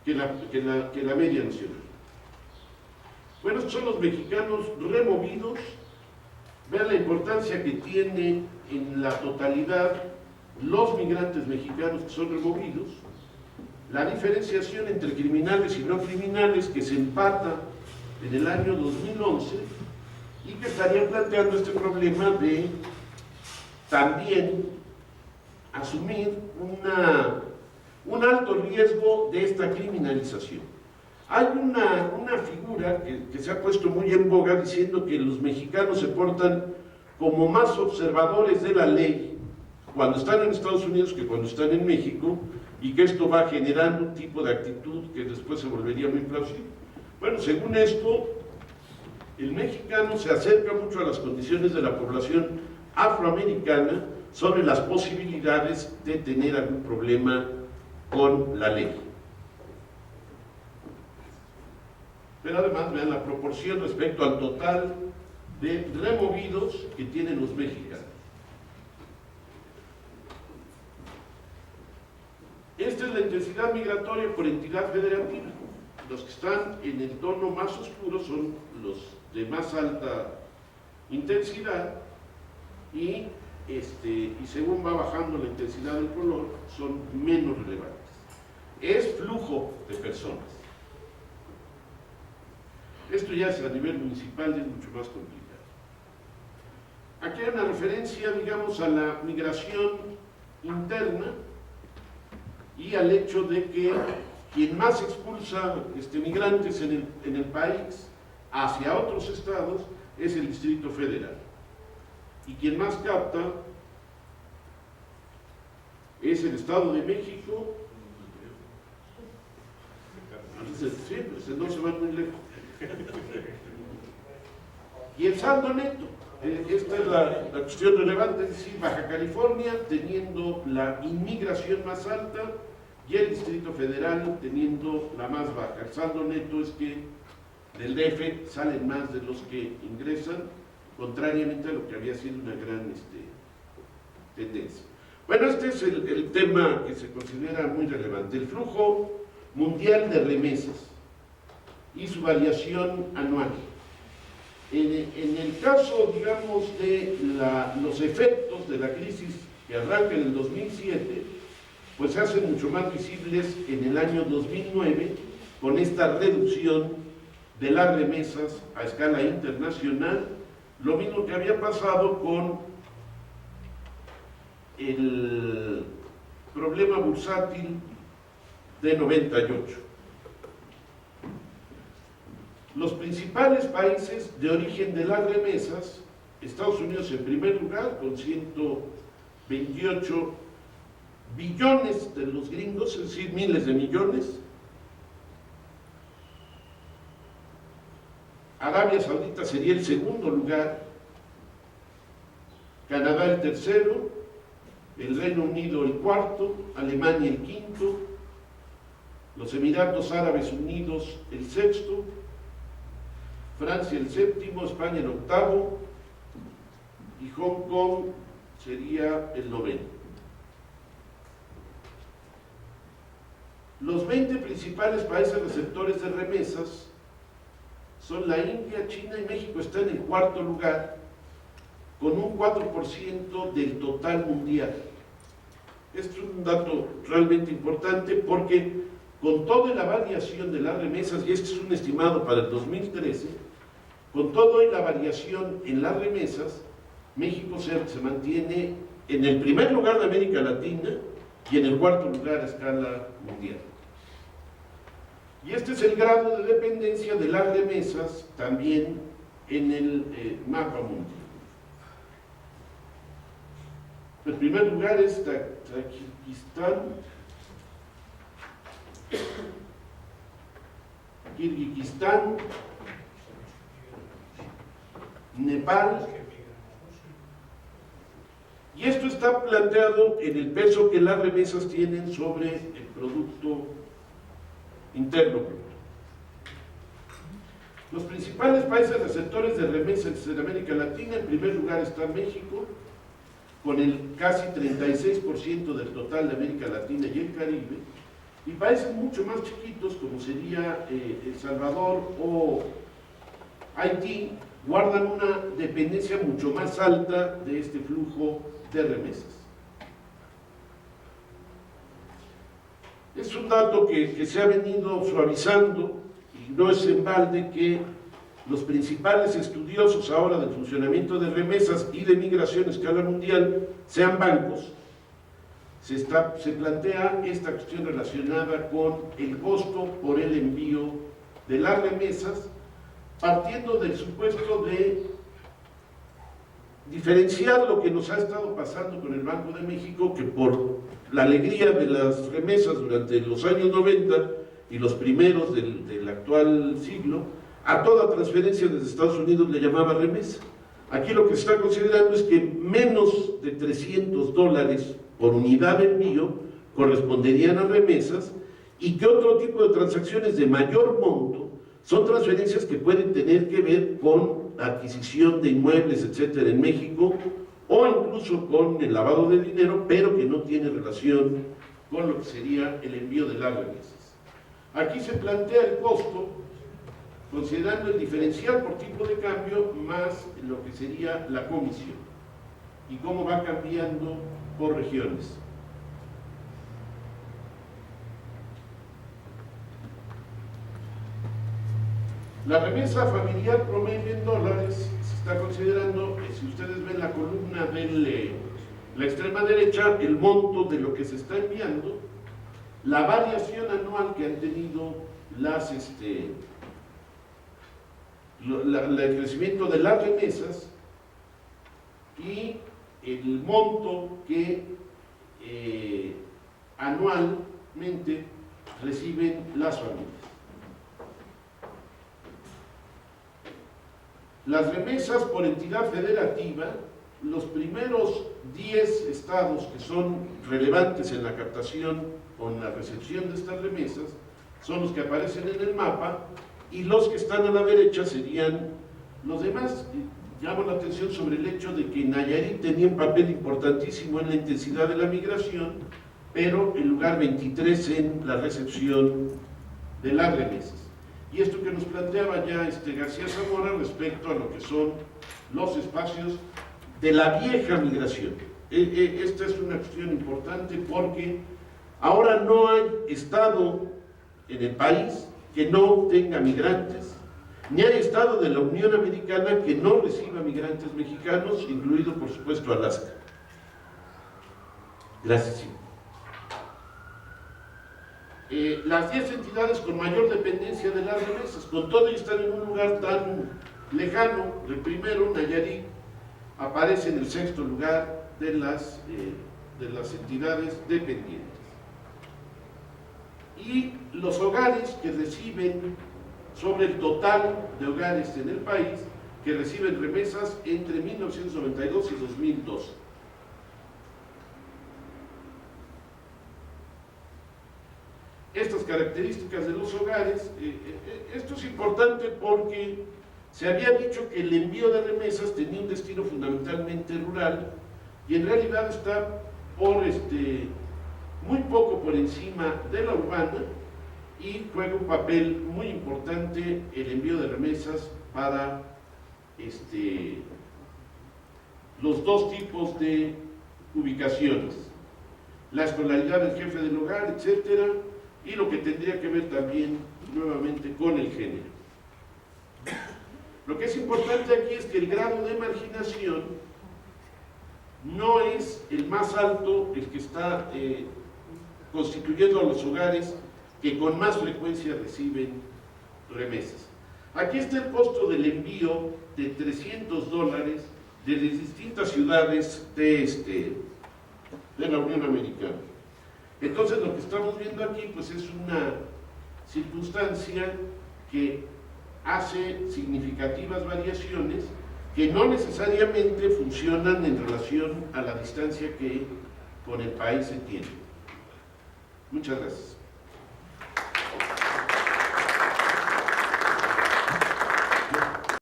que la media nacional. Bueno, estos son los mexicanos removidos. Vean la importancia que tiene en la totalidad los migrantes mexicanos que son removidos, la diferenciación entre criminales y no criminales que se empata en el año 2011 y que estaría planteando este problema de también asumir un alto riesgo de esta criminalización. Hay una figura que se ha puesto muy en boga diciendo que los mexicanos se portan como más observadores de la ley cuando están en Estados Unidos que cuando están en México, y que esto va generando un tipo de actitud que después se volvería muy plausible. Bueno, según esto, el mexicano se acerca mucho a las condiciones de la población afroamericana sobre las posibilidades de tener algún problema con la ley. Pero además vean la proporción respecto al total de removidos que tienen los mexicanos. Esta es la intensidad migratoria por entidad federativa. Los que están en el tono más oscuro son los de más alta intensidad y según va bajando la intensidad del color son menos relevantes. Es flujo de personas. Esto ya es a nivel municipal y es mucho más complicado. Aquí hay una referencia, digamos, a la migración interna y al hecho de que quien más expulsa migrantes en el país hacia otros estados es el Distrito Federal. Y quien más capta es el Estado de México. Sí, pues no se va muy lejos. Y el saldo neto, esta es la cuestión relevante, es decir, Baja California teniendo la inmigración más alta y el Distrito Federal teniendo la más baja. El saldo neto es que del DF salen más de los que ingresan, contrariamente a lo que había sido una gran tendencia. Bueno, este es el tema que se considera muy relevante, el flujo mundial de remesas y su variación anual. En el caso, digamos, de los efectos de la crisis que arranca en el 2007, pues se hacen mucho más visibles en el año 2009 con esta reducción de las remesas a escala internacional, lo mismo que había pasado con el problema bursátil de 98. Los principales países de origen de las remesas, Estados Unidos en primer lugar con 128 billones de los gringos, es decir, miles de millones. Arabia Saudita sería el segundo lugar, Canadá el tercero, el Reino Unido el cuarto, Alemania el quinto, los Emiratos Árabes Unidos el sexto, Francia el séptimo, España el octavo y Hong Kong sería el noveno. Los 20 principales países receptores de remesas son la India, China y México, están en el cuarto lugar con un 4% del total mundial. Esto es un dato realmente importante porque con toda la variación de las remesas, y este es un estimado para el 2013, con toda la variación en las remesas, México se mantiene en el primer lugar de América Latina y en el cuarto lugar a escala mundial. Y este es el grado de dependencia de las remesas también en el mapa mundial. El primer lugar es Kirguistán, Nepal, y esto está planteado en el peso que las remesas tienen sobre el Producto Interno Bruto. Los principales países receptores de remesas en América Latina, en primer lugar está México, con el casi 36% del total de América Latina y el Caribe, Y países mucho más chiquitos, como sería El Salvador o Haití, guardan una dependencia mucho más alta de este flujo de remesas. Es un dato que se ha venido suavizando y no es en balde que los principales estudiosos ahora del funcionamiento de remesas y de migración a escala mundial sean bancos. Se plantea esta cuestión relacionada con el costo por el envío de las remesas, partiendo del supuesto de diferenciar lo que nos ha estado pasando con el Banco de México, que por la alegría de las remesas durante los años 90 y los primeros del actual siglo, a toda transferencia desde Estados Unidos le llamaba remesa. Aquí lo que se está considerando es que menos de $300 por unidad de envío corresponderían a remesas, y que otro tipo de transacciones de mayor monto son transferencias que pueden tener que ver con la adquisición de inmuebles, etcétera, en México, o incluso con el lavado de dinero, pero que no tiene relación con lo que sería el envío de las remesas. Aquí se plantea el costo considerando el diferencial por tipo de cambio más lo que sería la comisión y cómo va cambiando por regiones. La remesa familiar promedio en dólares se está considerando, si ustedes ven la columna de la extrema derecha, el monto de lo que se está enviando, la variación anual que han tenido el crecimiento de las remesas y el monto que anualmente reciben las familias. Las remesas por entidad federativa, los primeros 10 estados que son relevantes en la captación o en la recepción de estas remesas son los que aparecen en el mapa, y los que están a la derecha serían los demás. Llamo la atención sobre el hecho de que Nayarit tenía un papel importantísimo en la intensidad de la migración, pero el lugar 23 en la recepción de las remesas. Y esto que nos planteaba ya García Zamora respecto a lo que son los espacios de la vieja migración. Esta es una cuestión importante porque ahora no hay estado en el país que no tenga migrantes, ni hay estado de la Unión Americana que no reciba migrantes mexicanos, incluido por supuesto Alaska. Gracias. Las 10 entidades con mayor dependencia de las remesas, con todo y estar en un lugar tan lejano, el primero, Nayarit, aparece en el 6º lugar de las entidades dependientes. Y los hogares que reciben, sobre el total de hogares en el país, que reciben remesas entre 1992 y 2012. Estas características de los hogares, esto es importante porque se había dicho que el envío de remesas tenía un destino fundamentalmente rural, y en realidad está muy poco por encima de la urbana, y juega un papel muy importante el envío de remesas para los dos tipos de ubicaciones: la escolaridad del jefe del hogar, etcétera, y lo que tendría que ver también nuevamente con el género. Lo que es importante aquí es que el grado de marginación no es el más alto, el que está constituyendo a los hogares que con más frecuencia reciben remesas. Aquí está el costo del envío de $300 de las distintas ciudades de la Unión Americana. Entonces lo que estamos viendo aquí pues es una circunstancia que hace significativas variaciones que no necesariamente funcionan en relación a la distancia que con el país se tiene. Muchas gracias.